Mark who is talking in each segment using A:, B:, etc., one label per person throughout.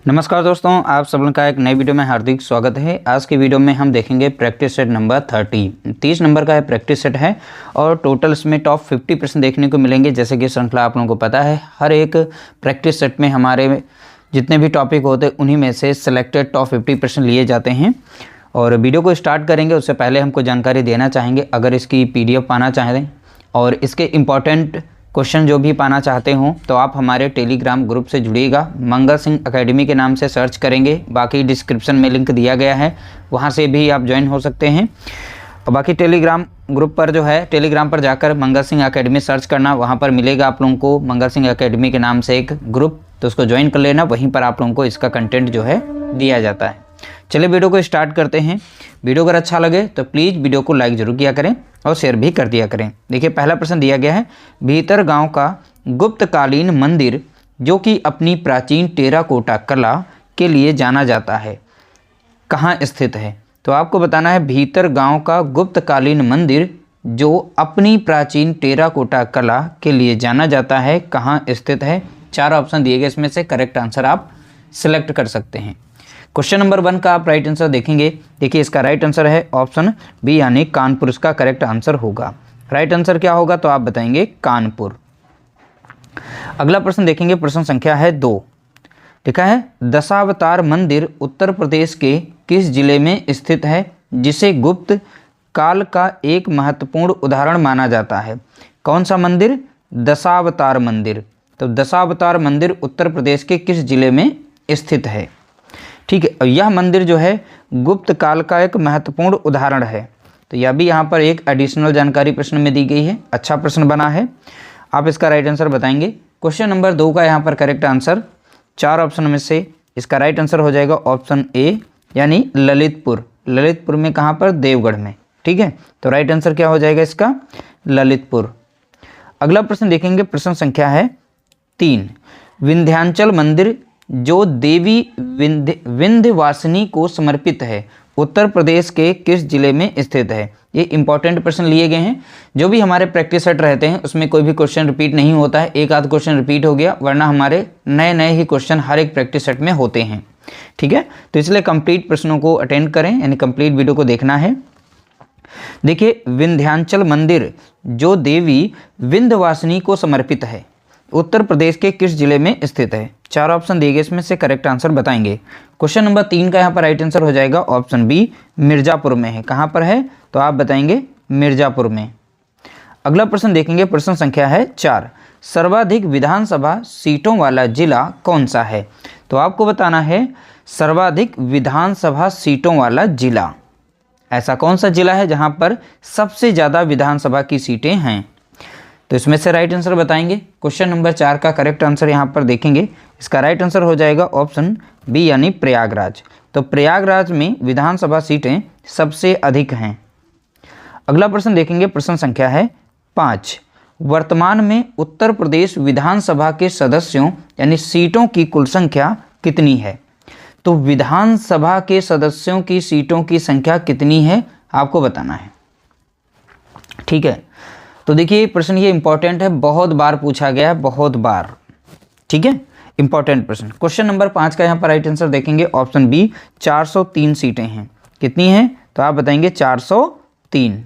A: नमस्कार दोस्तों, आप सब लोगों का एक नई वीडियो में हार्दिक स्वागत है। आज की वीडियो में हम देखेंगे प्रैक्टिस सेट नंबर 30 नंबर का प्रैक्टिस सेट है और टोटल इसमें टॉप 50% देखने को मिलेंगे। जैसे कि श्रृंखला आप लोगों को पता है, हर एक प्रैक्टिस सेट में हमारे जितने भी टॉपिक होते हैं उन्हीं में से सिलेक्टेड टॉप 50% लिए जाते हैं। और वीडियो को स्टार्ट करेंगे उससे पहले हमको जानकारी देना चाहेंगे, अगर इसकी PDF पाना चाहें और इसके इम्पॉर्टेंट क्वेश्चन जो भी पाना चाहते हो तो आप हमारे टेलीग्राम ग्रुप से जुड़िएगा। मंगल सिंह एकेडमी के नाम से सर्च करेंगे, बाकी डिस्क्रिप्शन में लिंक दिया गया है, वहां से भी आप ज्वाइन हो सकते हैं। और बाकी टेलीग्राम ग्रुप पर जो है, टेलीग्राम पर जाकर मंगल सिंह एकेडमी सर्च करना, वहां पर मिलेगा आप लोगों को मंगल सिंह एकेडमी के नाम से एक ग्रुप, तो उसको ज्वाइन कर लेना। वहीं पर आप लोगों को इसका कंटेंट जो है दिया जाता है। चलिए वीडियो को स्टार्ट करते हैं। वीडियो अगर अच्छा लगे तो प्लीज़ वीडियो को लाइक जरूर किया करें और शेयर भी कर दिया करें। देखिए पहला प्रश्न दिया गया है, भीतर गांव का गुप्तकालीन मंदिर जो कि अपनी प्राचीन टेराकोटा कला के लिए जाना जाता है कहाँ स्थित है? तो आपको बताना है भीतर गांव का गुप्तकालीन मंदिर जो अपनी प्राचीन टेराकोटा कला के लिए जाना जाता है कहाँ स्थित है। 4 ऑप्शन दिए गए, इसमें से करेक्ट आंसर आप सिलेक्ट कर सकते हैं। क्वेश्चन नंबर 1 का आप राइट आंसर देखेंगे। देखिए इसका राइट आंसर है ऑप्शन बी यानी कानपुर, इसका करेक्ट आंसर होगा। राइट आंसर क्या होगा तो आप बताएंगे कानपुर। अगला प्रश्न देखेंगे, प्रश्न संख्या है 2। लिखा है दशावतार मंदिर उत्तर प्रदेश के किस जिले में स्थित है जिसे गुप्त काल का एक महत्वपूर्ण उदाहरण माना जाता है? कौन सा मंदिर? दशावतार मंदिर। तो दशावतार मंदिर उत्तर प्रदेश के किस जिले में स्थित है? ठीक है, यह मंदिर जो है गुप्त काल का एक महत्वपूर्ण उदाहरण है। तो यह भी यहाँ पर एक एडिशनल जानकारी प्रश्न में दी गई है। अच्छा प्रश्न बना है, आप इसका राइट आंसर बताएंगे। क्वेश्चन नंबर 2 का यहाँ पर करेक्ट आंसर 4 ऑप्शन में से इसका राइट आंसर हो जाएगा ऑप्शन ए यानी ललितपुर। ललितपुर में कहाँ पर? देवगढ़ में। ठीक है, तो राइट आंसर क्या हो जाएगा इसका? ललितपुर। अगला प्रश्न देखेंगे, प्रश्न संख्या है 3। विंध्याचल मंदिर जो देवी विंध्यवासिनी को समर्पित है उत्तर प्रदेश के किस जिले में स्थित है? ये इंपॉर्टेंट प्रश्न लिए गए हैं। जो भी हमारे प्रैक्टिस सेट रहते हैं उसमें कोई भी क्वेश्चन रिपीट नहीं होता है, एक आध क्वेश्चन रिपीट हो गया, वरना हमारे नए नए ही क्वेश्चन हर एक प्रैक्टिस सेट में होते हैं। ठीक है, तो इसलिए कंप्लीट प्रश्नों को अटेंड करें, यानी कंप्लीट वीडियो को देखना है। देखिए विंध्याचल मंदिर जो देवी विंध्यवासिनी को समर्पित है उत्तर प्रदेश के किस जिले में स्थित है? 4 ऑप्शन दिए गए, इसमें से करेक्ट आंसर बताएंगे। क्वेश्चन नंबर 3 का यहाँ पर राइट आंसर हो जाएगा ऑप्शन बी मिर्जापुर में है। कहाँ पर है तो आप बताएंगे मिर्जापुर में। अगला प्रश्न देखेंगे, प्रश्न संख्या है 4। सर्वाधिक विधानसभा सीटों वाला जिला कौन सा है? तो आपको बताना है सर्वाधिक विधानसभा सीटों वाला जिला, ऐसा कौन सा जिला है जहाँ पर सबसे ज़्यादा विधानसभा की सीटें हैं? तो इसमें से राइट आंसर बताएंगे। क्वेश्चन नंबर 4 का करेक्ट आंसर यहाँ पर देखेंगे, इसका राइट आंसर हो जाएगा ऑप्शन बी यानी प्रयागराज। तो प्रयागराज में विधानसभा सीटें सबसे अधिक हैं। अगला प्रश्न देखेंगे, प्रश्न संख्या है 5। वर्तमान में उत्तर प्रदेश विधानसभा के सदस्यों यानी सीटों की कुल संख्या कितनी है? तो विधानसभा के सदस्यों की सीटों की संख्या कितनी है आपको बताना है। ठीक है, तो देखिए प्रश्न ये इंपॉर्टेंट है, बहुत बार पूछा गया है, बहुत बार। ठीक है, इंपॉर्टेंट प्रश्न। क्वेश्चन नंबर 5 का यहाँ पर राइट आंसर देखेंगे ऑप्शन बी 403 सीटें हैं। कितनी हैं तो आप बताएंगे 403।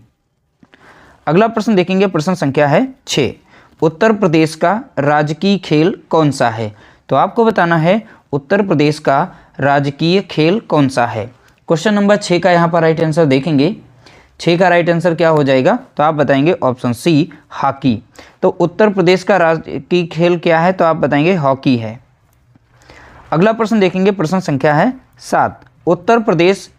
A: अगला प्रश्न देखेंगे, प्रश्न संख्या है 6। उत्तर प्रदेश का राजकीय खेल कौन सा है? तो आपको बताना है उत्तर प्रदेश का राजकीय खेल कौन सा है। क्वेश्चन नंबर 6 का यहाँ पर राइट आंसर देखेंगे, 6 का राइट आंसर क्या हो जाएगा तो आप बताएंगे ऑप्शन सी हॉकी। तो उत्तर प्रदेश का राजकीय खेल क्या है तो आप बताएंगे हॉकी है। अगला प्रश्न देखेंगे, प्रश्न संख्या है 7। उत्तर प्रदेश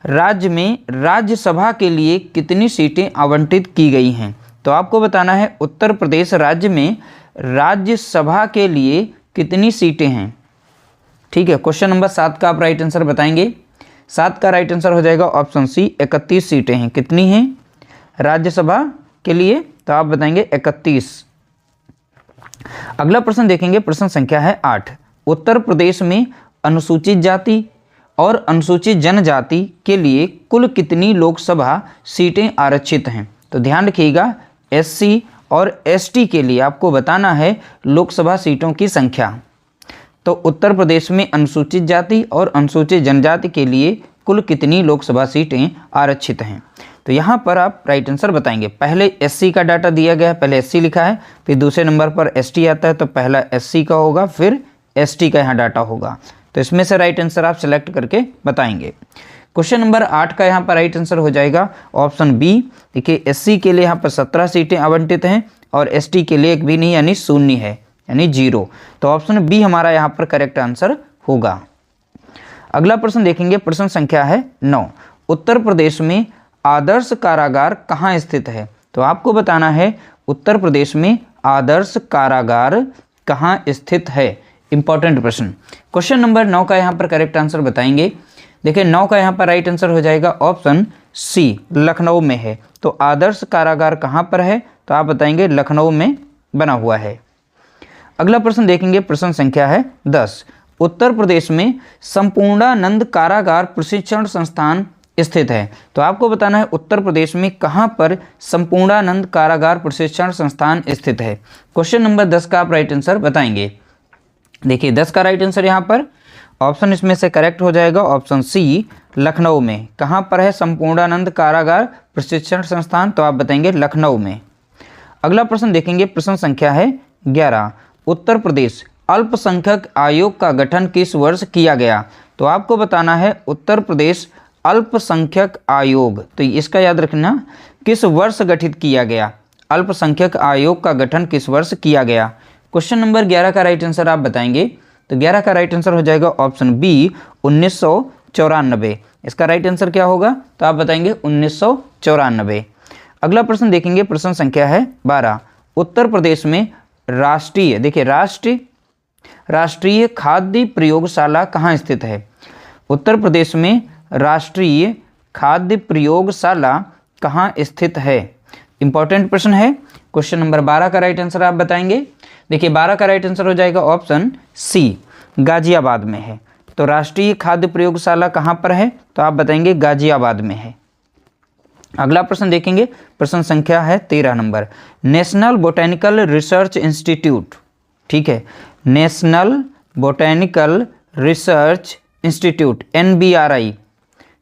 A: राज्य में राज्यसभा के लिए कितनी सीटें आवंटित की गई हैं? तो आपको बताना है उत्तर प्रदेश राज्य में राज्यसभा के लिए कितनी सीटें हैं। ठीक है, क्वेश्चन नंबर 7 का आप राइट आंसर बताएंगे। 7 का राइट आंसर हो जाएगा ऑप्शन सी 31 सीटें हैं। कितनी हैं राज्यसभा के लिए तो आप बताएंगे 31। अगला प्रश्न देखेंगे, प्रश्न संख्या है 8। उत्तर प्रदेश में अनुसूचित जाति और अनुसूचित जनजाति के लिए कुल कितनी लोकसभा सीटें आरक्षित हैं? तो ध्यान रखिएगा SC और ST के लिए आपको बताना है लोकसभा सीटों की संख्या। तो उत्तर प्रदेश में अनुसूचित जाति और अनुसूचित जनजाति के लिए कुल कितनी लोकसभा सीटें आरक्षित हैं। तो यहाँ पर आप राइट आंसर बताएंगे। पहले एससी का डाटा दिया गया है, पहले एससी लिखा है, फिर दूसरे नंबर पर एसटी आता है, तो पहला एससी का होगा, फिर एसटी का यहाँ डाटा होगा। तो इसमें से राइट आंसर आप सिलेक्ट करके बताएंगे। क्वेश्चन नंबर 8 का यहाँ पर राइट आंसर हो जाएगा ऑप्शन बी। देखिए एससी के लिए यहाँ पर 17 सीटें आवंटित हैं और एसटी के लिए एक भी नहीं यानी शून्य है, यानी 0। तो ऑप्शन बी हमारा यहाँ पर करेक्ट आंसर होगा। अगला प्रश्न देखेंगे, प्रश्न संख्या है 9। उत्तर प्रदेश में आदर्श कारागार कहाँ स्थित है। तो आपको बताना है उत्तर प्रदेश में आदर्श कारागार कहाँ स्थित है। इंपॉर्टेंट प्रश्न। क्वेश्चन नंबर 9 का यहाँ पर करेक्ट आंसर बताएंगे। देखिए 9 का यहाँ पर राइट आंसर हो जाएगा ऑप्शन सी, लखनऊ में है। तो आदर्श कारागार कहाँ पर है, तो आप बताएंगे लखनऊ में बना हुआ है। अगला प्रश्न देखेंगे, प्रश्न संख्या है 10। उत्तर प्रदेश में संपूर्णानंद कारागार प्रशिक्षण संस्थान स्थित है। तो आपको बताना है उत्तर प्रदेश में कहाँ पर संपूर्णानंद कारागार प्रशिक्षण संस्थान स्थित है। क्वेश्चन नंबर 10 का आप राइट आंसर बताएंगे। देखिए 10 का राइट आंसर यहाँ पर ऑप्शन इसमें से करेक्ट हो जाएगा ऑप्शन सी, लखनऊ में। कहाँ पर है संपूर्णानंद कारागार प्रशिक्षण संस्थान, तो आप बताएंगे लखनऊ में। अगला प्रश्न देखेंगे, प्रश्न संख्या है 11। उत्तर प्रदेश अल्पसंख्यक आयोग का गठन किस वर्ष किया गया। तो आपको बताना है उत्तर प्रदेश अल्पसंख्यक आयोग, तो इसका याद रखना किस वर्ष गठित किया गया। अल्पसंख्यक आयोग का गठन किस वर्ष किया गया। क्वेश्चन नंबर 11 का राइट आंसर आप बताएंगे। तो 11 का राइट आंसर हो जाएगा ऑप्शन बी, 1994। इसका राइट आंसर क्या होगा, तो आप बताएंगे 1994। अगला प्रश्न देखेंगे, प्रश्न संख्या है 12। उत्तर प्रदेश में राष्ट्रीय, देखिए राष्ट्रीय खाद्य प्रयोगशाला कहाँ स्थित है। उत्तर प्रदेश में राष्ट्रीय खाद्य प्रयोगशाला कहाँ स्थित है। इंपॉर्टेंट प्रश्न है। क्वेश्चन नंबर 12 का राइट आंसर आप बताएंगे। देखिए 12 का राइट आंसर हो जाएगा ऑप्शन सी, गाजियाबाद में है। तो राष्ट्रीय खाद्य प्रयोगशाला कहाँ पर है, तो आप बताएंगे गाजियाबाद में है। अगला प्रश्न देखेंगे, प्रश्न संख्या है 13 number. National botanical research institute, ठीक है, national botanical research institute NBRI,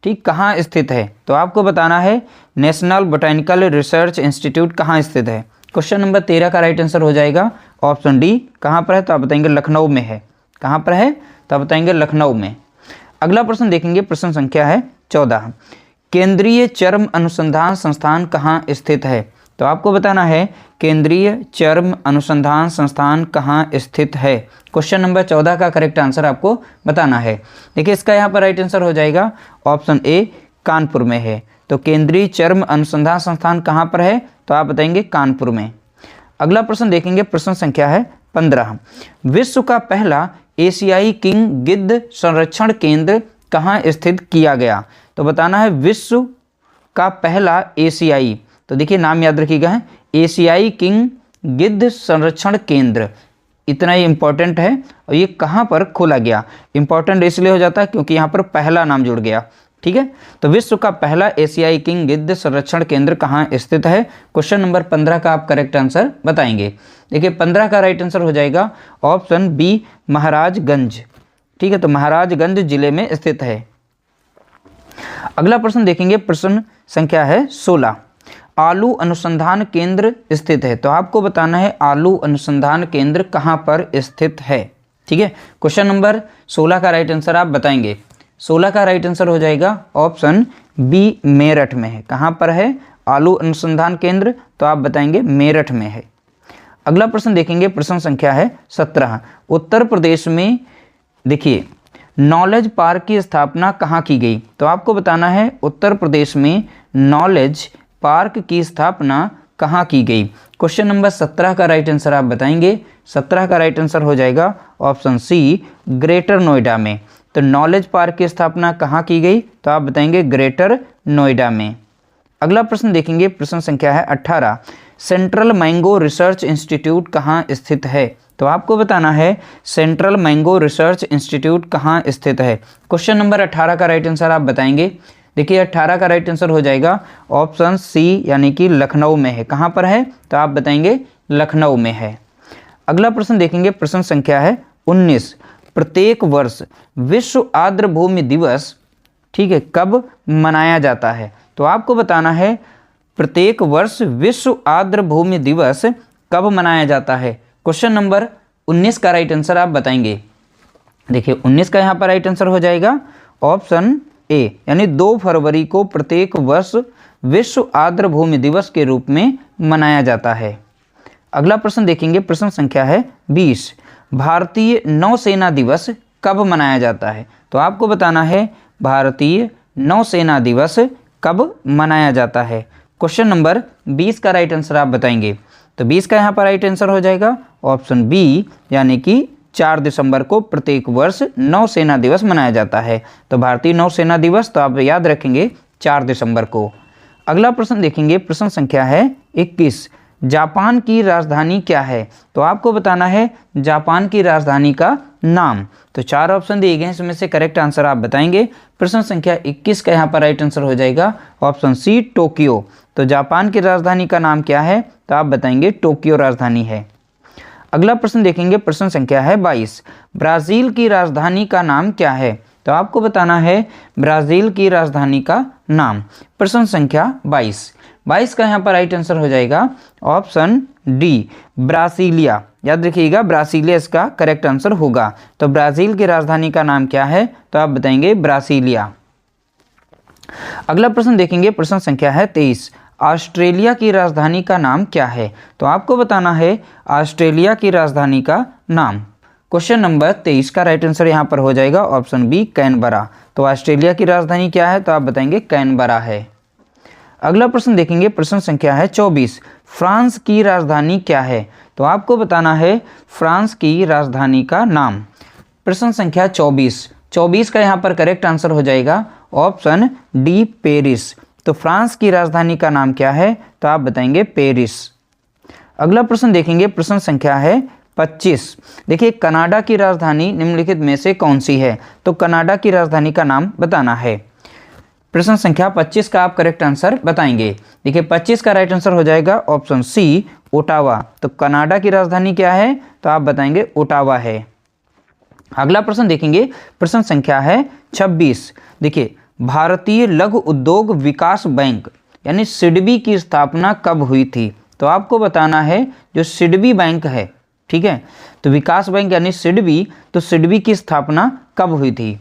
A: ठीक, कहाँ स्थित है। तो आपको बताना है नेशनल बोटेनिकल रिसर्च इंस्टीट्यूट कहाँ स्थित है। क्वेश्चन नंबर 13 का राइट आंसर हो जाएगा ऑप्शन डी, कहाँ पर है, तो आप बताएंगे लखनऊ में है। कहाँ पर है, तो आप बताएंगे लखनऊ में। अगला प्रश्न देखेंगे, प्रश्न संख्या है 14। केंद्रीय चर्म अनुसंधान संस्थान कहाँ स्थित है। तो आपको बताना है केंद्रीय चर्म अनुसंधान संस्थान कहाँ स्थित है। क्वेश्चन नंबर 14 का करेक्ट आंसर आपको बताना है। देखिए इसका यहाँ पर राइट आंसर हो जाएगा ऑप्शन ए, कानपुर में है। तो केंद्रीय चर्म अनुसंधान संस्थान कहाँ पर है, तो आप बताएंगे कानपुर में। अगला प्रश्न देखेंगे, प्रश्न संख्या है 15। विश्व का पहला एशियाई किंग गिद्ध संरक्षण केंद्र कहाँ स्थित किया गया। तो बताना है विश्व का पहला एशियाई, तो देखिए नाम याद रखिएगा, एशियाई किंग गिद्ध संरक्षण केंद्र, इतना ही इंपॉर्टेंट है। और ये कहाँ पर खोला गया, इंपॉर्टेंट इसलिए हो जाता है क्योंकि यहाँ पर पहला नाम जुड़ गया, ठीक है। तो विश्व का पहला एशियाई किंग गिद्ध संरक्षण केंद्र कहाँ स्थित है। क्वेश्चन नंबर 15 का आप करेक्ट आंसर बताएंगे। देखिए 15 का राइट आंसर हो जाएगा ऑप्शन बी, महाराजगंज, ठीक है। तो महाराजगंज जिले में स्थित है। अगला प्रश्न देखेंगे, प्रश्न संख्या है 16। आलू अनुसंधान केंद्र स्थित है। तो आपको बताना है आलू अनुसंधान केंद्र कहाँ पर स्थित है, ठीक है। क्वेश्चन नंबर 16 का राइट आंसर आप बताएंगे। 16 का राइट आंसर हो जाएगा ऑप्शन बी, मेरठ में है। कहाँ पर है आलू अनुसंधान केंद्र, तो आप बताएंगे मेरठ में है। अगला प्रश्न देखेंगे, प्रश्न संख्या है 17। उत्तर प्रदेश में देखिए नॉलेज पार्क की स्थापना कहाँ की गई। तो आपको बताना है उत्तर प्रदेश में नॉलेज पार्क की स्थापना कहाँ की गई। क्वेश्चन नंबर 17 का राइट आंसर आप बताएंगे। 17 का राइट आंसर हो जाएगा ऑप्शन सी, ग्रेटर नोएडा में। तो नॉलेज पार्क की स्थापना कहाँ की गई, तो आप बताएंगे ग्रेटर नोएडा में। अगला प्रश्न देखेंगे, प्रश्न संख्या है 18। सेंट्रल मैंगो रिसर्च इंस्टीट्यूट कहाँ स्थित है। तो आपको बताना है सेंट्रल मैंगो रिसर्च इंस्टीट्यूट कहाँ स्थित है। क्वेश्चन नंबर 18 का राइट आंसर आप बताएंगे। देखिए 18 का राइट आंसर हो जाएगा ऑप्शन सी, यानी कि लखनऊ में है। कहाँ पर है, तो आप बताएंगे लखनऊ में है। अगला प्रश्न देखेंगे, प्रश्न संख्या है 19। प्रत्येक वर्ष विश्व आर्द्रभूमि दिवस, ठीक है, कब मनाया जाता है? तो आपको बताना है प्रत्येक वर्ष विश्व आर्द्रभूमि दिवस कब मनाया जाता है। क्वेश्चन नंबर 19 का राइट आंसर आप बताएंगे। देखिए 19 का यहाँ पर राइट आंसर हो जाएगा ऑप्शन ए, यानी 2 फरवरी को प्रत्येक वर्ष विश्व आर्द्रभूमि दिवस के रूप में मनाया जाता है। अगला प्रश्न देखेंगे, प्रश्न संख्या है 20। भारतीय नौसेना दिवस कब मनाया जाता है? तो आपको बताना है भारतीय नौसेना दिवस कब मनाया जाता है। क्वेश्चन नंबर 20 का राइट आंसर आप बताएंगे। तो 20 का यहाँ पर राइट आंसर हो जाएगा ऑप्शन बी, यानी कि 4 दिसंबर को प्रत्येक वर्ष नौसेना दिवस मनाया जाता है। तो भारतीय नौसेना दिवस तो आप याद रखेंगे 4 दिसंबर को। अगला प्रश्न देखेंगे, प्रश्न संख्या है 21। जापान की राजधानी क्या है? तो आपको बताना है जापान की राजधानी का नाम। तो 4 ऑप्शन दिए गए हैं, इसमें से करेक्ट आंसर आप बताएंगे। प्रश्न संख्या 21 का यहाँ पर राइट आंसर हो जाएगा ऑप्शन सी, टोक्यो। तो जापान की राजधानी का नाम क्या है? तो आप बताएंगे टोक्यो राजधानी है। अगला प्रश्न देखेंगे, प्रश्न संख्या है 22। ब्राज़ील की राजधानी का नाम क्या है? तो आपको बताना है ब्राज़ील की राजधानी का नाम। प्रश्न संख्या 22 का यहाँ पर राइट आंसर हो जाएगा ऑप्शन डी, ब्रासीलिया। याद रखिएगा ब्रासीलिया इसका करेक्ट आंसर होगा। तो ब्राज़ील की राजधानी का नाम क्या है? तो आप बताएंगे ब्रासीलिया। अगला प्रश्न देखेंगे, प्रश्न संख्या है 23। ऑस्ट्रेलिया की राजधानी का नाम क्या है? तो आपको बताना है ऑस्ट्रेलिया की राजधानी का नाम। क्वेश्चन नंबर 23 का राइट आंसर यहाँ पर हो जाएगा ऑप्शन बी, कैनबरा। तो ऑस्ट्रेलिया की राजधानी क्या है? तो आप बताएंगे कैनबरा है। अगला प्रश्न देखेंगे, प्रश्न संख्या है 24। फ्रांस की राजधानी क्या है? तो आपको बताना है फ्रांस की राजधानी का नाम। प्रश्न संख्या 24 का यहाँ पर करेक्ट आंसर हो जाएगा ऑप्शन डी, पेरिस। तो फ्रांस की राजधानी का नाम क्या है? तो आप बताएंगे पेरिस। अगला प्रश्न देखेंगे, प्रश्न संख्या है 25। देखिए कनाडा की राजधानी निम्नलिखित में से कौन सी है? तो कनाडा की राजधानी का नाम बताना है। प्रश्न संख्या 25 का आप करेक्ट आंसर बताएंगे। देखिए 25 का राइट आंसर हो जाएगा ऑप्शन सी, ओटावा। तो कनाडा की राजधानी क्या है? तो आप बताएंगे ओटावा है। अगला प्रश्न देखेंगे, प्रश्न संख्या है 26। देखिए भारतीय लघु उद्योग विकास बैंक यानी सिडबी की स्थापना कब हुई थी? तो आपको बताना है जो सिडबी बैंक है, ठीक है, तो विकास बैंक यानी सिडबी, तो सिडबी की स्थापना कब हुई थी?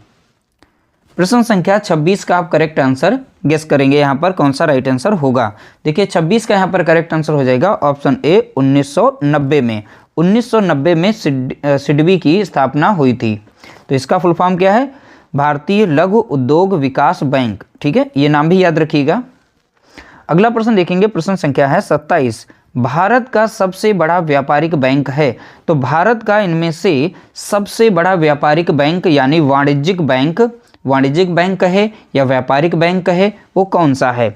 A: प्रश्न संख्या 26 का आप करेक्ट आंसर गेस करेंगे, यहाँ पर कौन सा राइट आंसर होगा। देखिए 26 का यहाँ पर करेक्ट आंसर हो जाएगा ऑप्शन ए, 1990 में। 1990 में सिडबी की स्थापना हुई थी। तो इसका फुल फॉर्म क्या है? भारतीय लघु उद्योग विकास बैंक, ठीक है, ये नाम भी याद रखिएगा। अगला प्रश्न देखेंगे, प्रश्न संख्या है 27। भारत का सबसे बड़ा व्यापारिक बैंक है। तो भारत का इनमें से सबसे बड़ा व्यापारिक बैंक यानी वाणिज्यिक बैंक है या व्यापारिक बैंक है, वो कौन सा है?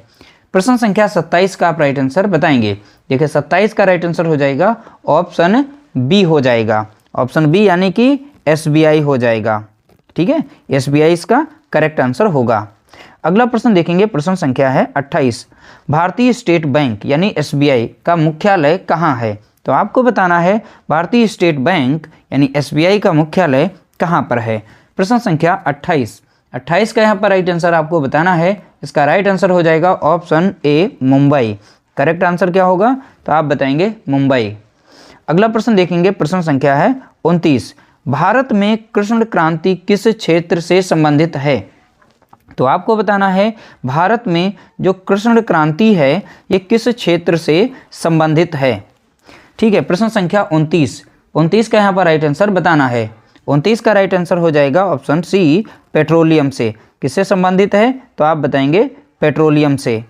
A: प्रश्न संख्या 27 का आप राइट आंसर बताएंगे। देखिए 27 का राइट आंसर हो जाएगा ऑप्शन बी हो जाएगा, ऑप्शन बी यानी कि एसबीआई हो जाएगा, ठीक है, एसबीआई इसका करेक्ट आंसर होगा। अगला प्रश्न देखेंगे, प्रश्न संख्या है 28। भारतीय स्टेट बैंक यानी एसबीआई का मुख्यालय कहाँ है? तो आपको बताना है भारतीय स्टेट बैंक यानी एसबीआई का मुख्यालय कहाँ पर है। प्रश्न संख्या 28 का यहाँ पर राइट आंसर आपको बताना है। इसका राइट आंसर हो जाएगा option A, Mumbai. Correct answer क्या होगा? तो आप बताएंगे मुंबई। अगला प्रश्न देखेंगे, प्रश्न संख्या है 29। भारत में कृष्ण क्रांति किस क्षेत्र से संबंधित है? तो आपको बताना है भारत में जो कृष्ण क्रांति है ये किस क्षेत्र से संबंधित है, ठीक है। प्रश्न संख्या 29 का यहाँ पर राइट आंसर बताना है। 29 का राइट आंसर हो जाएगा ऑप्शन सी, पेट्रोलियम से। किससे संबंधित है? तो आप बताएंगे पेट्रोलियम से।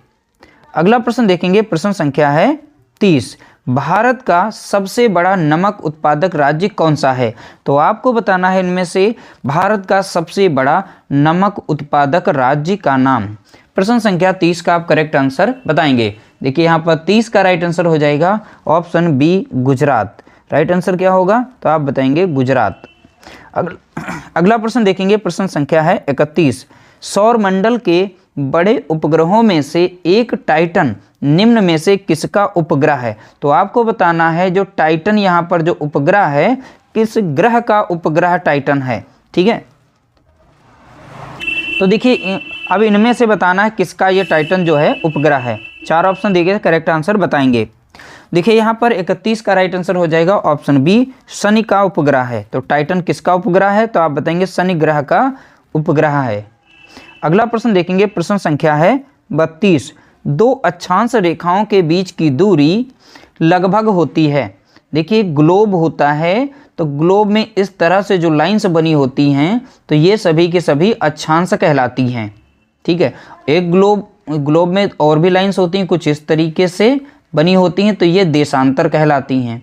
A: अगला प्रश्न देखेंगे, प्रश्न संख्या है 30। भारत का सबसे बड़ा नमक उत्पादक राज्य कौन सा है? तो आपको बताना है इनमें से भारत का सबसे बड़ा नमक उत्पादक राज्य का नाम। प्रश्न संख्या 30 का आप करेक्ट आंसर बताएंगे। देखिए यहाँ पर 30 का राइट आंसर हो जाएगा option B, Gujarat. Right answer क्या होगा? तो आप बताएंगे गुजरात। अगला प्रश्न देखेंगे, प्रश्न संख्या है 31। सौर मंडल के बड़े उपग्रहों में से एक टाइटन निम्न में से किसका उपग्रह है? तो आपको बताना है जो टाइटन यहाँ पर जो उपग्रह है किस ग्रह का उपग्रह टाइटन है? ठीक है, तो देखिए अब इनमें से बताना है किसका ये टाइटन जो है उपग्रह है। 4 ऑप्शन दिए गए, करेक्ट आंसर बताएंगे। देखिए यहाँ पर 31 का राइट आंसर हो जाएगा ऑप्शन बी, शनि का उपग्रह है। तो टाइटन किसका उपग्रह है? तो आप बताएंगे शनि ग्रह का उपग्रह है। अगला प्रश्न देखेंगे, प्रश्न संख्या है 32। 2 अक्षांश रेखाओं के बीच की दूरी लगभग होती है। देखिए ग्लोब होता है, तो ग्लोब में इस तरह से जो लाइंस बनी होती हैं तो ये सभी के सभी अक्षांश कहलाती हैं। ठीक है, एक ग्लोब में और भी लाइंस होती हैं, कुछ इस तरीके से बनी होती हैं, तो ये देशांतर कहलाती हैं,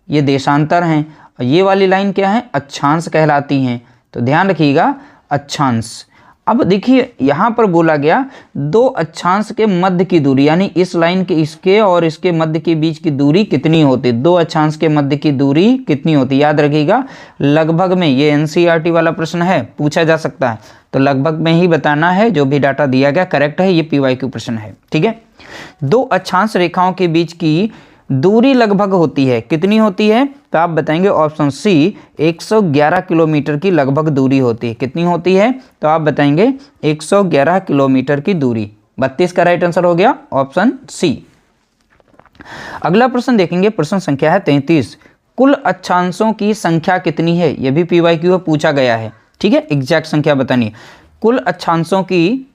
A: ये देशांतर हैं। और ये वाली लाइन क्या है? अक्षांश कहलाती हैं। तो ध्यान रखिएगा, अक्षांश। अब देखिए यहाँ पर बोला गया 2 अक्षांश के मध्य की दूरी, यानी इस लाइन के, इसके और इसके मध्य के बीच की दूरी कितनी होती? 2 अक्षांश के मध्य की दूरी कितनी होती? याद रखिएगा लगभग में, ये एनसीईआरटी वाला प्रश्न है, पूछा जा सकता है, तो लगभग में ही बताना है। जो भी डाटा दिया गया करेक्ट है, ये पीवाईक्यू प्रश्न है। ठीक है, 2 अक्षांश रेखाओं के बीच की दूरी लगभग होती है, कितनी होती है? तो आप बताएंगे ऑप्शन सी, 111 किलोमीटर की लगभग दूरी होती है। कितनी होती है? तो आप बताएंगे 111 किलोमीटर की दूरी। 32 का राइट आंसर हो गया ऑप्शन सी। अगला प्रश्न देखेंगे, प्रश्न संख्या है 33। कुल अक्षांशों की संख्या कितनी है? यह भी पीवाईक्यू में पूछा गया है। ठीक है, एग्जैक्ट संख्या बतानी है। कुल अक्षांशों की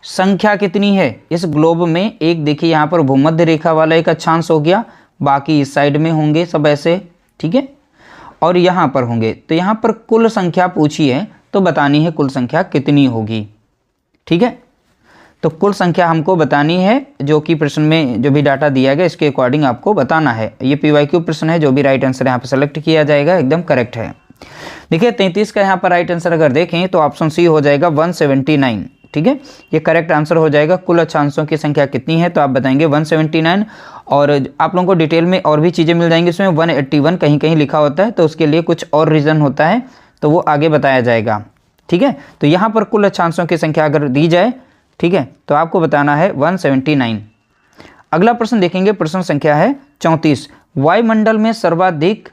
A: संख्या कितनी है इस ग्लोब में? एक देखिए यहाँ पर भूमध्य रेखा वाला एक अक्षांश हो गया, बाकी इस साइड में होंगे सब ऐसे। ठीक है, और यहाँ पर होंगे, तो यहाँ पर कुल संख्या पूछी है तो बतानी है कुल संख्या कितनी होगी। ठीक है, तो कुल संख्या हमको बतानी है, जो कि प्रश्न में जो भी डाटा दिया गया इसके अकॉर्डिंग आपको बताना है। ये पीवाईक्यू प्रश्न है, जो भी राइट आंसर यहाँ पर सेलेक्ट किया जाएगा एकदम करेक्ट है। देखिए 33 का यहाँ पर राइट आंसर अगर देखें तो ऑप्शन सी हो जाएगा 179। ठीक है, ये करेक्ट आंसर हो जाएगा। कुल अक्षांशों की संख्या कितनी है? तो आप बताएंगे 179। और आप लोगों को डिटेल में और भी चीज़ें मिल जाएंगी, इसमें 181 कहीं कहीं लिखा होता है, तो उसके लिए कुछ और रीज़न होता है, तो वो आगे बताया जाएगा। ठीक है, तो यहाँ पर कुल अक्षांशों की संख्या अगर दी जाए, ठीक है, तो आपको बताना है 179। अगला प्रश्न देखेंगे, प्रश्न संख्या है 34। वायुमंडल में सर्वाधिक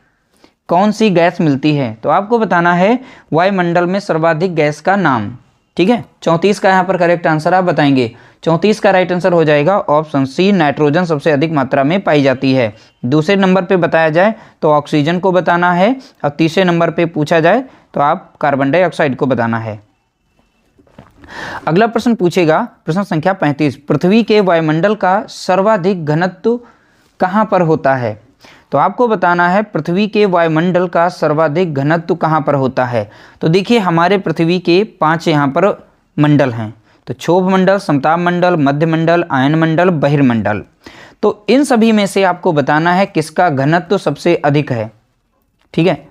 A: कौन सी गैस मिलती है? तो आपको बताना है वायुमंडल में सर्वाधिक गैस का नाम। ठीक है, 34 का यहाँ पर करेक्ट आंसर आप बताएंगे। 34 का राइट आंसर हो जाएगा ऑप्शन सी, नाइट्रोजन सबसे अधिक मात्रा में पाई जाती है। दूसरे नंबर पे बताया जाए तो ऑक्सीजन को बताना है, और तीसरे नंबर पे पूछा जाए तो आप कार्बन डाइऑक्साइड को बताना है। अगला प्रश्न पूछेगा, प्रश्न संख्या 35। पृथ्वी के वायुमंडल का सर्वाधिक घनत्व कहाँ पर होता है? तो आपको बताना है पृथ्वी के वायुमंडल का सर्वाधिक घनत्व कहाँ पर होता है। तो देखिए हमारे पृथ्वी के 5 यहाँ पर मंडल हैं, तो क्षोभ मंडल, समताप मंडल, मध्य मंडल, आयन मंडल, बहिर्मंडल। तो इन सभी में से आपको बताना है किसका घनत्व सबसे अधिक है। ठीक है,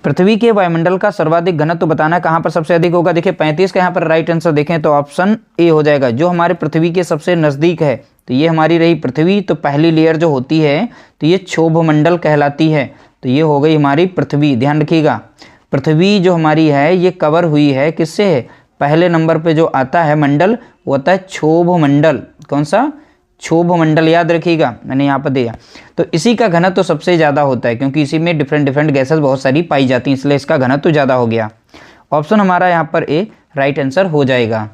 A: पृथ्वी के वायुमंडल का सर्वाधिक घनत्व बताना है कहाँ पर सबसे अधिक होगा। देखिए 35 का यहाँ पर राइट आंसर देखें तो ऑप्शन ए हो जाएगा, जो हमारे पृथ्वी के सबसे नज़दीक है। तो ये हमारी रही पृथ्वी, तो पहली लेयर जो होती है तो ये क्षोभ मंडल कहलाती है, तो ये हो गई हमारी पृथ्वी। ध्यान रखिएगा, पृथ्वी जो हमारी है ये कवर हुई है किससे है? पहले नंबर पे जो आता है मंडल वो होता है क्षोभ मंडल। कौन सा? क्षोभ मंडल, याद रखिएगा, मैंने यहाँ पर दिया। तो इसी का घनत्व तो सबसे ज़्यादा होता है, क्योंकि इसी में डिफरेंट गैसेस बहुत सारी पाई जाती हैं, इसलिए इसका घनत्व तो ज़्यादा हो गया। ऑप्शन हमारा यहाँ पर ए राइट आंसर हो जाएगा।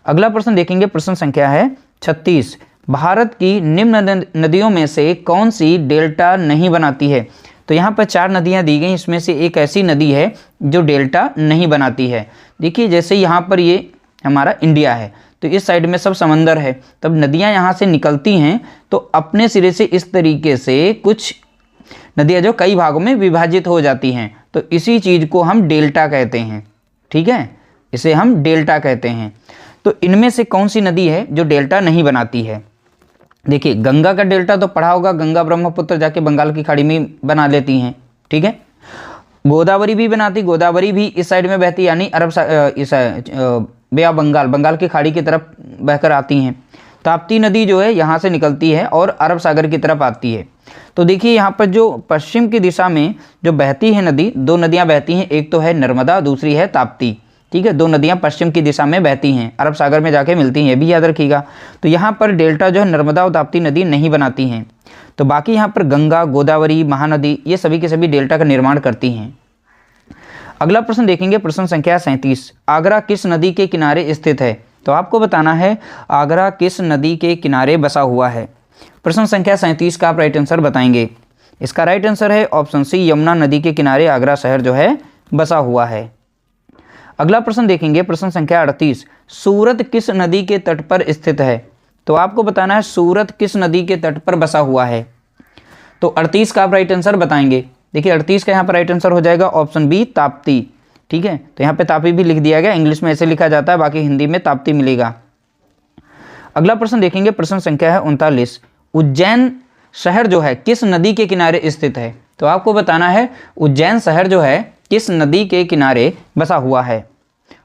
A: अगला प्रश्न देखेंगे, प्रश्न संख्या है 36। भारत की निम्न नदियों में से कौन सी डेल्टा नहीं बनाती है? तो यहाँ पर 4 नदियाँ दी गई, इसमें से एक ऐसी नदी है जो डेल्टा नहीं बनाती है। देखिए जैसे यहाँ पर ये हमारा इंडिया है, तो इस साइड में सब समंदर है, तब नदियाँ यहाँ से निकलती हैं तो अपने सिरे से इस तरीके से कुछ नदियाँ जो कई भागों में विभाजित हो जाती हैं, तो इसी चीज़ को हम डेल्टा कहते हैं। ठीक है, इसे हम डेल्टा कहते हैं। तो इनमें से कौन सी नदी है जो डेल्टा नहीं बनाती है? देखिए गंगा का डेल्टा तो पढ़ा होगा, गंगा ब्रह्मपुत्र जाके बंगाल की खाड़ी में बना लेती हैं। ठीक है, गोदावरी भी बनाती, गोदावरी भी इस साइड में बहती, यानी अरब बे ऑफ बंगाल की खाड़ी की तरफ बहकर आती हैं। ताप्ती नदी जो है यहाँ से निकलती है और अरब सागर की तरफ आती है। तो देखिए यहाँ पर जो पश्चिम की दिशा में जो बहती है नदी, 2 नदियाँ बहती हैं, एक तो है नर्मदा, दूसरी है ताप्ती। ठीक है, 2 नदियाँ पश्चिम की दिशा में बहती हैं, अरब सागर में जाके मिलती हैं, ये भी याद रखिएगा। तो यहाँ पर डेल्टा जो है नर्मदा और ताप्ती नदी नहीं बनाती हैं। तो बाकी यहाँ पर गंगा, गोदावरी, महानदी ये सभी के सभी डेल्टा का निर्माण करती हैं। अगला प्रश्न देखेंगे, प्रश्न संख्या 37। आगरा किस नदी के किनारे स्थित है? तो आपको बताना है आगरा किस नदी के किनारे बसा हुआ है। प्रश्न संख्या 37 का आप राइट आंसर बताएंगे। इसका राइट आंसर है ऑप्शन सी, यमुना नदी के किनारे आगरा शहर जो है बसा हुआ है। अगला प्रश्न देखेंगे, प्रश्न संख्या 38। सूरत किस नदी के तट पर स्थित है? तो आपको बताना है सूरत किस नदी के तट पर बसा हुआ है। तो 38 का आप राइट आंसर बताएंगे। देखिए 38 का यहाँ पर राइट आंसर हो जाएगा ऑप्शन बी, ताप्ती। ठीक है, तो यहाँ पे तापी भी लिख दिया गया, इंग्लिश में ऐसे लिखा जाता है, बाकी हिंदी में ताप्ती मिलेगा। अगला प्रश्न देखेंगे, प्रश्न संख्या है 39। उज्जैन शहर जो है किस नदी के किनारे स्थित है? तो आपको बताना है उज्जैन शहर जो है किस नदी के किनारे बसा हुआ है।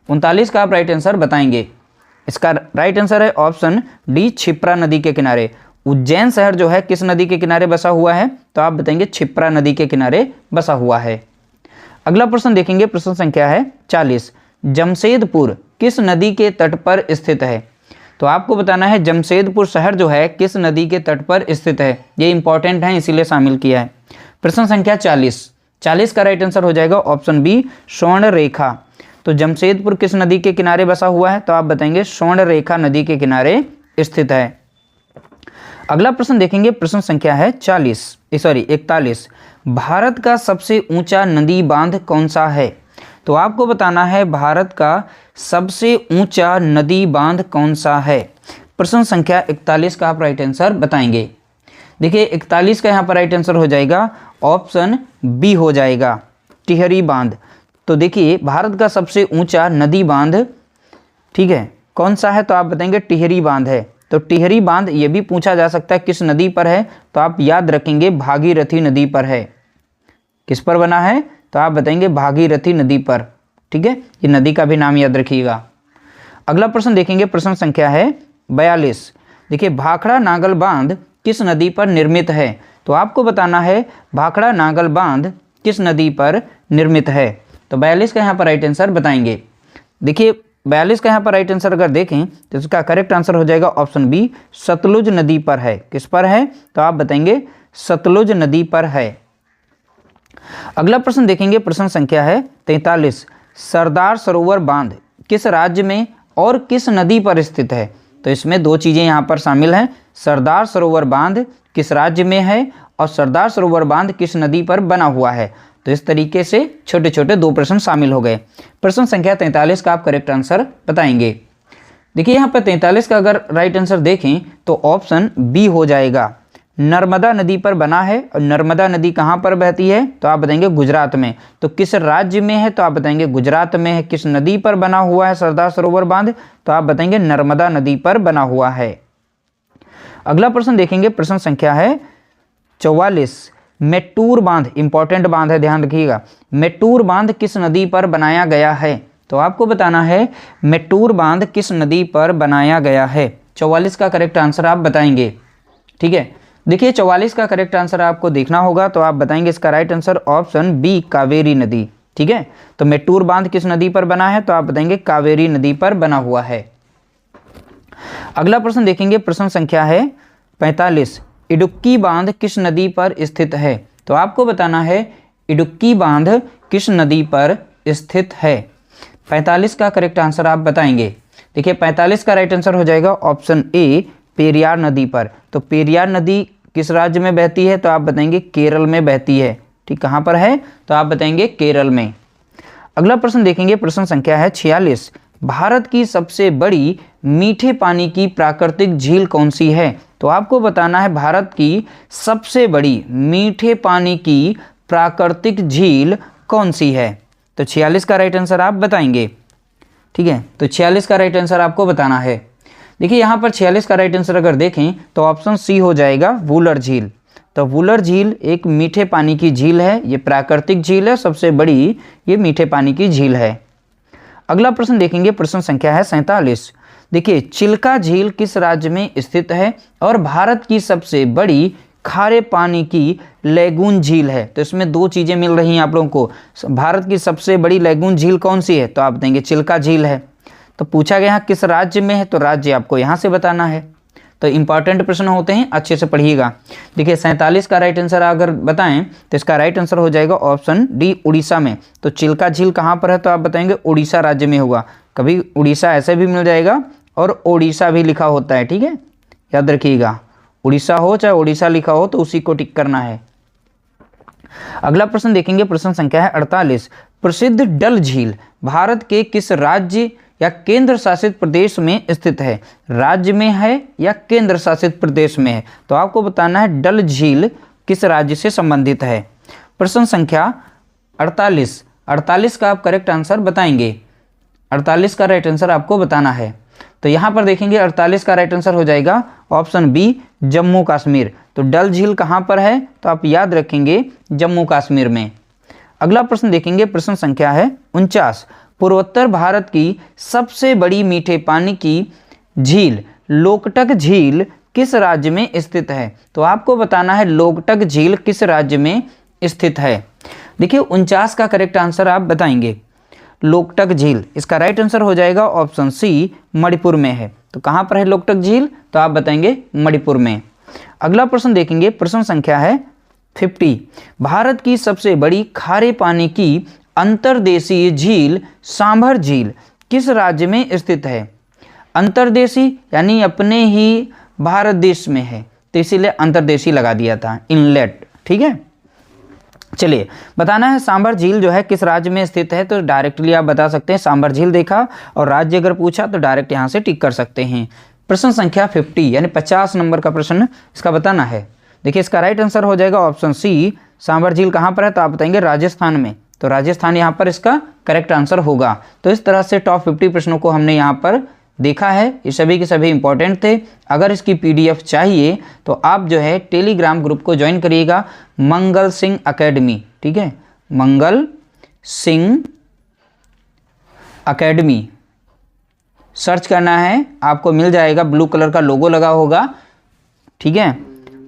A: 39 का आप राइट आंसर बताएंगे। इसका राइट आंसर है ऑप्शन डी, क्षिप्रा नदी के किनारे। उज्जैन शहर जो है किस नदी के किनारे बसा हुआ है? तो आप बताएंगे क्षिप्रा नदी के किनारे बसा हुआ है। अगला प्रश्न देखेंगे, प्रश्न संख्या है 40। जमशेदपुर किस नदी के तट पर स्थित है? तो आपको बताना है जमशेदपुर शहर जो है किस नदी के तट पर स्थित है। ये इंपॉर्टेंट है इसीलिए शामिल किया है। प्रश्न संख्या 40 का राइट आंसर हो जाएगा ऑप्शन बी, स्वर्ण रेखा। तो जमशेदपुर किस नदी के किनारे बसा हुआ है? तो आप बताएंगे स्वर्ण रेखा नदी के किनारे स्थित है। अगला प्रश्न देखेंगे, प्रश्न संख्या है 41। भारत का सबसे ऊंचा नदी बांध कौन सा है? तो आपको बताना है भारत का सबसे ऊंचा नदी बांध कौन सा है। प्रश्न संख्या 41 का आप राइट आंसर बताएंगे। देखिए 41 का यहाँ पर राइट आंसर हो जाएगा ऑप्शन बी हो जाएगा, टिहरी बांध। तो देखिए भारत का सबसे ऊंचा नदी बांध, ठीक है, कौन सा है? तो आप बताएंगे टिहरी बांध है। तो टिहरी बांध ये भी पूछा जा सकता है किस नदी पर है? तो आप याद रखेंगे भागीरथी नदी पर है। किस पर बना है? तो आप बताएंगे भागीरथी नदी पर। ठीक है, ये नदी का भी नाम याद रखिएगा। अगला प्रश्न देखेंगे, प्रश्न संख्या है 42। देखिए भाखड़ा नागल बांध किस नदी पर निर्मित है? तो आपको बताना है भाखड़ा नागल बांध किस नदी पर निर्मित है। तो 42 का यहाँ पर राइट आंसर बताएंगे। देखिए 42 का यहाँ पर राइट आंसर अगर देखें तो इसका करेक्ट आंसर हो जाएगा ऑप्शन बी, सतलुज नदी पर है। किस पर है? तो आप बताएंगे सतलुज नदी पर है। अगला प्रश्न देखेंगे, प्रश्न संख्या है 43। सरदार सरोवर बांध किस राज्य में और किस नदी पर स्थित है? तो इसमें दो चीज़ें यहाँ पर शामिल हैं। सरदार सरोवर बांध किस राज्य में है और सरदार सरोवर बांध किस नदी पर बना हुआ है। तो इस तरीके से छोटे छोटे दो प्रश्न शामिल हो गए। प्रश्न संख्या 43 का आप करेक्ट आंसर बताएंगे। देखिए यहाँ पर 43 का अगर राइट आंसर देखें तो ऑप्शन बी हो जाएगा, नर्मदा नदी पर बना है। और नर्मदा नदी कहाँ पर बहती है? तो आप बताएंगे गुजरात में। तो किस राज्य में है? तो आप बताएंगे गुजरात में है। किस नदी पर बना हुआ है सरदार सरोवर बांध? तो आप बताएंगे नर्मदा नदी पर बना हुआ है। अगला प्रश्न देखेंगे, प्रश्न संख्या है 44। मेट्टूर बांध, इंपॉर्टेंट बांध है, ध्यान रखिएगा। मेट्टूर बांध किस नदी पर बनाया गया है? तो आपको बताना है मेट्टूर बांध किस नदी पर बनाया गया है। 44 का करेक्ट आंसर आप बताएंगे। ठीक है, देखिए 44 का करेक्ट आंसर आपको देखना होगा। तो आप बताएंगे इसका right answer option B, Kaveri नदी। ठीक है, तो मेट्टूर बांध किस नदी पर बना है? तो आप बताएंगे कावेरी नदी पर बना हुआ है। अगला प्रश्न देखेंगे, प्रश्न संख्या है 45। इडुक्की बांध किस नदी पर स्थित है? तो आपको बताना है इडुक्की बांध किस नदी पर स्थित है। 45 का करेक्ट आंसर आप बताएंगे। देखिए 45 का राइट आंसर हो जाएगा ऑप्शन ए, पेरियार नदी पर। तो पेरियार नदी किस राज्य में बहती है? तो आप बताएंगे केरल में बहती है। ठीक, कहाँ पर है? तो आप बताएंगे केरल में। अगला प्रश्न देखेंगे, प्रश्न संख्या है 46। भारत की सबसे बड़ी मीठे पानी की प्राकृतिक झील कौन सी है? तो आपको बताना है भारत की सबसे बड़ी मीठे पानी की प्राकृतिक झील कौन सी है। तो 46 का राइट आंसर आप बताएंगे। ठीक है, तो 46 का राइट आंसर आपको बताना है। देखिए यहाँ पर 46 का राइट आंसर अगर देखें तो ऑप्शन सी हो जाएगा, वुलर झील। तो वुलर झील एक मीठे पानी की झील है, ये प्राकृतिक झील है, सबसे बड़ी ये मीठे पानी की झील है। अगला प्रश्न देखेंगे, प्रश्न संख्या है 47। देखिए चिल्का झील किस राज्य में स्थित है और भारत की सबसे बड़ी खारे पानी की लैगून झील है। तो इसमें दो चीज़ें मिल रही हैं आप लोगों को। भारत की सबसे बड़ी लैगून झील कौन सी है? तो आप देंगे चिल्का झील है। तो पूछा गया किस राज्य में है, तो राज्य आपको यहाँ से बताना है। तो इंपॉर्टेंट प्रश्न होते हैं, अच्छे से पढ़िएगा। देखिए 47 का राइट आंसर अगर बताएं तो इसका राइट आंसर हो जाएगा ऑप्शन डी, उड़ीसा में। तो चिल्का झील कहाँ पर है, तो आप बताएंगे उड़ीसा राज्य में होगा। कभी उड़ीसा ऐसे भी मिल जाएगा और ओडिशा भी लिखा होता है, ठीक है, याद रखिएगा। उड़ीसा हो चाहे ओडिशा लिखा हो तो उसी को टिक करना है। अगला प्रश्न देखेंगे, प्रश्न संख्या है 48। प्रसिद्ध डल झील भारत के किस राज्य या केंद्र शासित प्रदेश में स्थित है? राज्य में है या केंद्र शासित प्रदेश में है? तो आपको बताना है डल झील किस राज्य से संबंधित है। प्रश्न संख्या 48। 48 का आप करेक्ट आंसर बताएंगे। 48 का राइट आंसर आपको बताना है। तो यहाँ पर देखेंगे 48 का राइट आंसर हो जाएगा ऑप्शन बी, जम्मू कश्मीर। तो डल झील कहाँ पर है, तो आप याद रखेंगे जम्मू कश्मीर में। अगला प्रश्न देखेंगे, प्रश्न संख्या है 49। पूर्वोत्तर भारत की सबसे बड़ी मीठे पानी की झील लोकटक झील किस राज्य में स्थित है? तो आपको बताना है लोकटक झील किस राज्य में स्थित है। देखिए 49 का करेक्ट आंसर आप बताएंगे लोकटक झील। इसका राइट आंसर हो जाएगा ऑप्शन सी, मणिपुर में है। तो कहाँ पर है लोकटक झील, तो आप बताएंगे मणिपुर में। अगला प्रश्न देखेंगे, प्रश्न संख्या है 50। भारत की सबसे बड़ी खारे पानी की अंतर्देशीय झील सांभर झील किस राज्य में स्थित है? अंतर्देशीय यानी अपने ही भारत देश में है, तो इसीलिए अंतर्देशीय लगा दिया था, इनलेट, ठीक है। चलिए बताना है सांभर झील जो है किस राज्य में स्थित है। तो डायरेक्टली आप बता सकते हैं, सांभर झील देखा और राज्य अगर पूछा तो डायरेक्ट यहाँ से टिक कर सकते हैं। प्रश्न संख्या 50 यानी 50 नंबर का प्रश्न इसका बताना है। देखिए इसका राइट आंसर हो जाएगा ऑप्शन सी, सांभर झील कहाँ पर है, तो आप बताएंगे राजस्थान में। तो राजस्थान यहाँ पर इसका करेक्ट आंसर होगा। तो इस तरह से टॉप 50 प्रश्नों को हमने यहाँ पर देखा है। ये सभी के सभी इंपॉर्टेंट थे। अगर इसकी पीडीएफ चाहिए तो आप जो है टेलीग्राम ग्रुप को ज्वाइन करिएगा, मंगल सिंह एकेडमी, ठीक है, मंगल सिंह एकेडमी सर्च करना है, आपको मिल जाएगा। ब्लू कलर का लोगो लगा होगा, ठीक है,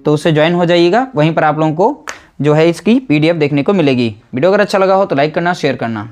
A: तो उससे ज्वाइन हो जाइएगा। वहीं पर आप लोगों को जो है इसकी पीडीएफ देखने को मिलेगी। वीडियो अगर अच्छा लगा हो तो लाइक करना, शेयर करना।